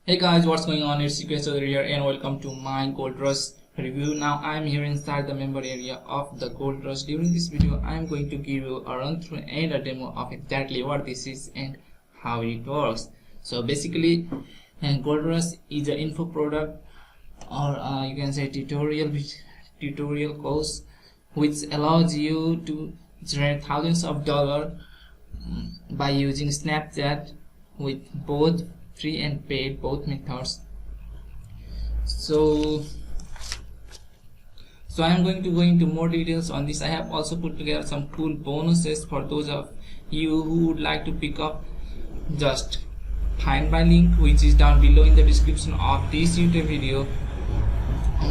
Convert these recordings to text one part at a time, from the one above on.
Hey guys, what's going on? It's Secret here and welcome to my Gold Rush review. Now I'm here inside the member area of the Gold Rush. During this video, I'm going to give you a run through and a demo of exactly what this is and how it works. So basically, Gold Rush is an info product, or you can say tutorial course, which allows you to generate thousands of dollars by using Snapchat with both free and paid, both methods. So I am going to go into more details on this. I have also put together some cool bonuses for those of you who would like to pick up. Just find my link, which is down below in the description of this YouTube video.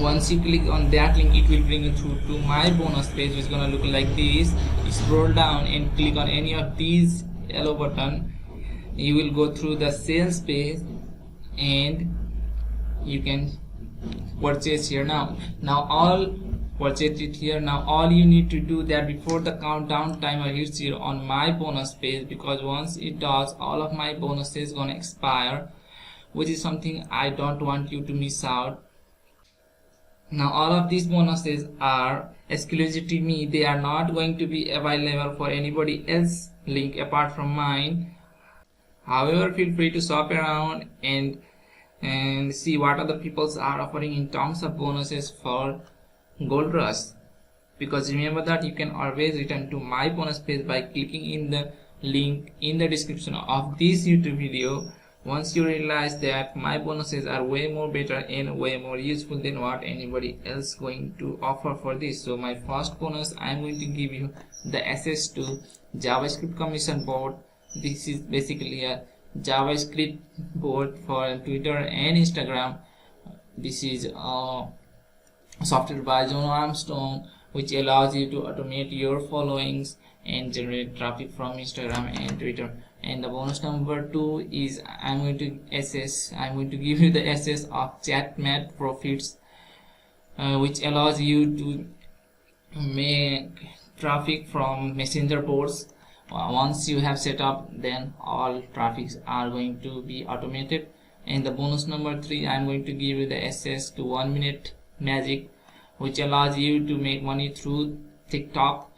Once you click on that link, it will bring you through to my bonus page, which is gonna look like this. You scroll down and click on any of these yellow button. You will go through the sales page and you can purchase here. Now all purchase it here. Now all you need to do that before the countdown timer hits here on my bonus page, because once it does, all of my bonuses gonna expire, which is something I don't want you to miss out. Now all of these bonuses are exclusive to me. They are not going to be available for anybody else link apart from mine. However, feel free to shop around and see what other people are offering in terms of bonuses for Gold Rush, because remember that you can always return to my bonus page by clicking in the link in the description of this YouTube video. Once you realize that my bonuses are way more better and way more useful than what anybody else going to offer for this. So my first bonus, I'm going to give you the access to JavaScript commission board. This is basically a JavaScript board for Twitter and Instagram. This is software by John Armstrong, which allows you to automate your followings and generate traffic from Instagram and Twitter. And the bonus number 2 is I'm going to give you the access of ChatMat Profits, which allows you to make traffic from messenger boards. Once you have set up, then all traffics are going to be automated. And the bonus number 3, I'm going to give you the access to 1 minute magic, which allows you to make money through TikTok.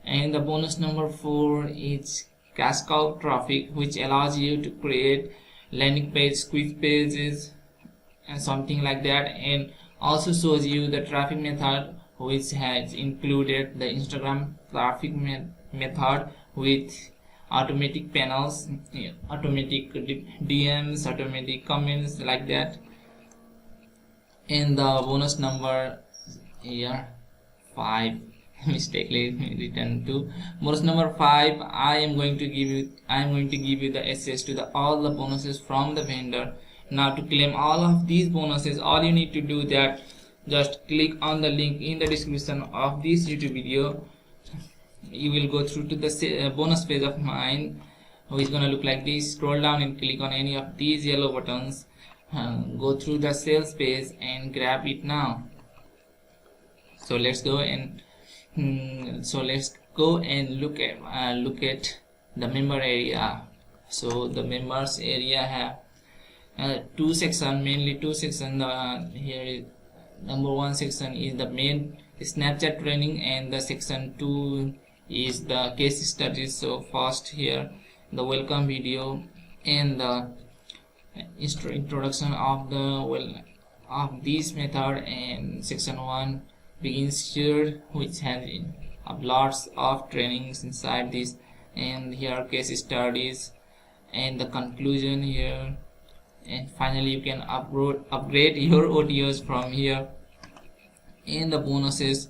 And the bonus number 4 is cash cow traffic, which allows you to create landing page, squeeze pages and something like that, and also shows you the traffic method, which has included the Instagram traffic method with automatic panels, automatic DMs, automatic comments like that. And the bonus number here 5, mistakenly written 2. Bonus number 5, I am going to give you the access to all the bonuses from the vendor. Now to claim all of these bonuses, all you need to do that just click on the link in the description of this YouTube video. You will go through to the bonus page of mine, which is gonna look like this. Scroll down and click on any of these yellow buttons. Go through the sales page and grab it now. So let's go and look at the member area. So the members area have two sections, mainly two sections. Here is number 1 section is the main Snapchat training, and the section 2 is the case studies. So first here the welcome video and the introduction of this method, and section 1 begins here, which has lots of trainings inside this, and here case studies and the conclusion here, and finally you can upgrade your audios from here, and the bonuses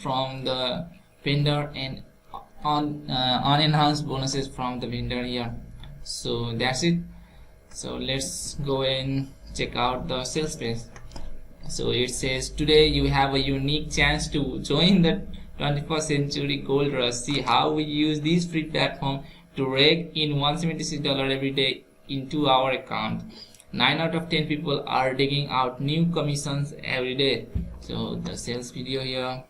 from the vendor, and unenhanced bonuses from the vendor here. So that's it. So let's go and check out the sales page. So it says, today you have a unique chance to join the 21st century Gold Rush. See how we use this free platform to rake in $176 every day into our account. 9 out of 10 people are digging out new commissions every day. So the sales video here,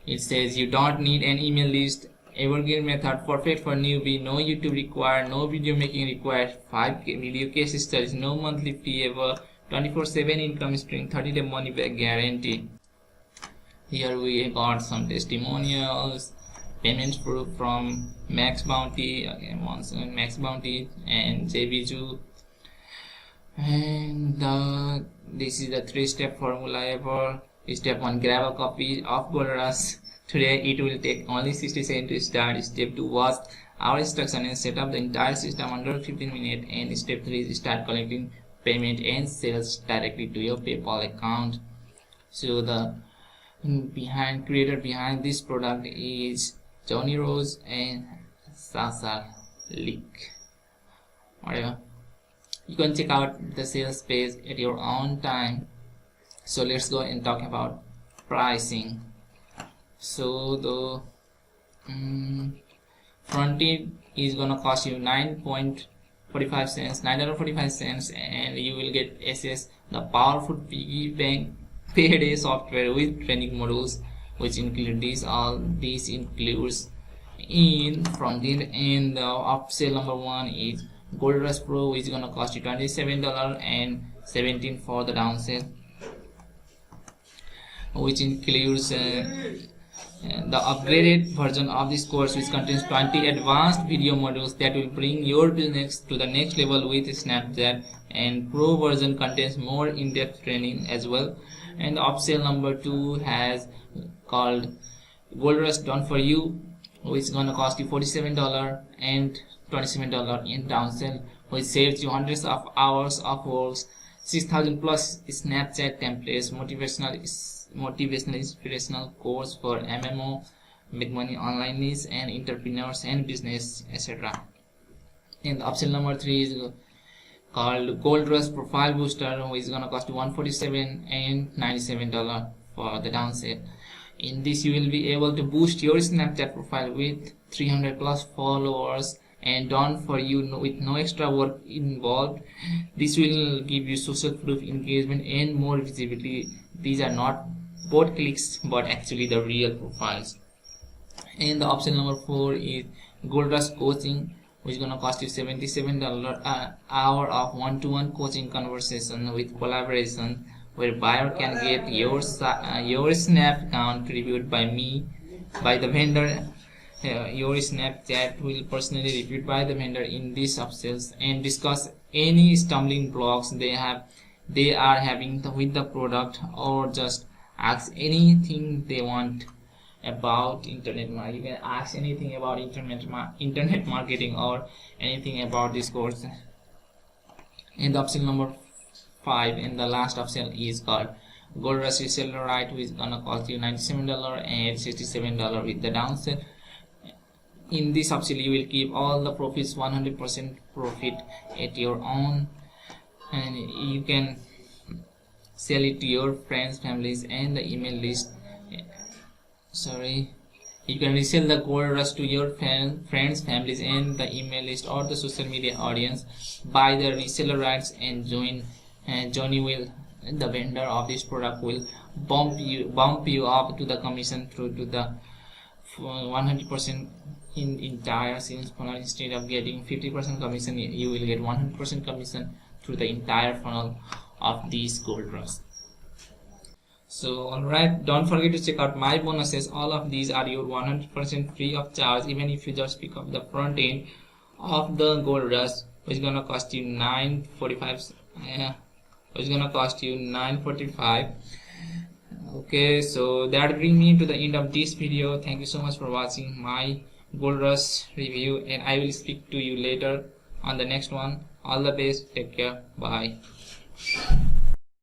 it says you don't need an email list Evergreen method, perfect for newbie, no YouTube required, no video making required, 5 video case studies, no monthly fee ever, 24/7 income stream, 30-day money back guarantee. Here we got some testimonials, payment proof from Max Bounty, again once again Max Bounty and JBJU. And this is the 3-step formula ever. Step 1, grab a copy of Gold Rush. Today it will take only 60 seconds to start. Step 2, watch our instruction and set up the entire system under 15 minutes. And step 3 is start collecting payment and sales directly to your PayPal account. So the creator behind this product is Johnny Rose and Sasha Leak. Whatever. You can check out the sales page at your own time. So let's go and talk about pricing. So the front end is gonna cost you $9.45, and you will get access the powerful piggy bank payday software with training modules, which include this. All this includes in front end. And the upsell number 1 is Gold Rush Pro, which is gonna cost you $27 and $17 for the downsell, which includes the upgraded version of this course, which contains 20 advanced video modules that will bring your business to the next level with Snapchat. And Pro version contains more in-depth training as well. And the upsell number 2 has called Gold Rush Done For You, which is gonna cost you $47 and $27 in downsell, which saves you hundreds of hours of work, 6,000 plus Snapchat templates, motivational inspirational course for MMO, make money online niche and entrepreneurs and business, etc. And the upsell number 3 is called Gold Rush Profile Booster, which is gonna cost you $147 and $97 for the downsell. In this, you will be able to boost your Snapchat profile with 300 plus followers and done for you with no extra work involved. This will give you social proof, engagement and more visibility. These are not bot clicks but actually the real profiles. And the option number 4 is Gold Rush Coaching, which is gonna cost you $77 an hour of one-to-one coaching conversation with collaboration, where buyer can get your Snap account reviewed by me, by the vendor. Your Snapchat will personally reviewed by the vendor in these upsells and discuss any stumbling blocks they are having with the product, or just ask anything they want about internet marketing. You can ask anything about internet marketing or anything about this course. And the upsell number 5 and the last upsell is called Gold Rush Reseller Right, which is gonna cost you $97 and $67 with the downsell. In this upsell, you will keep all the profits, 100% profit at your own, and you can sell it to your friends, families and the email list. You can resell the Gold Rush to your friends, families and the email list or the social media audience. Buy the reseller rights and Johnny will, the vendor of this product, will bump you up to the commission through to the 100% in entire sales funnel. Instead of getting 50% commission, you will get 100% commission through the entire funnel of these Gold Rush. So alright, don't forget to check out my bonuses. All of these are your 100% free of charge, even if you just pick up the front end of the Gold Rush, which is gonna cost you $9.45. Which is gonna cost you $9.45. Okay, so that brings me to the end of this video. Thank you so much for watching my Gold Rush review, and I will speak to you later on the next one. All the best, take care, bye.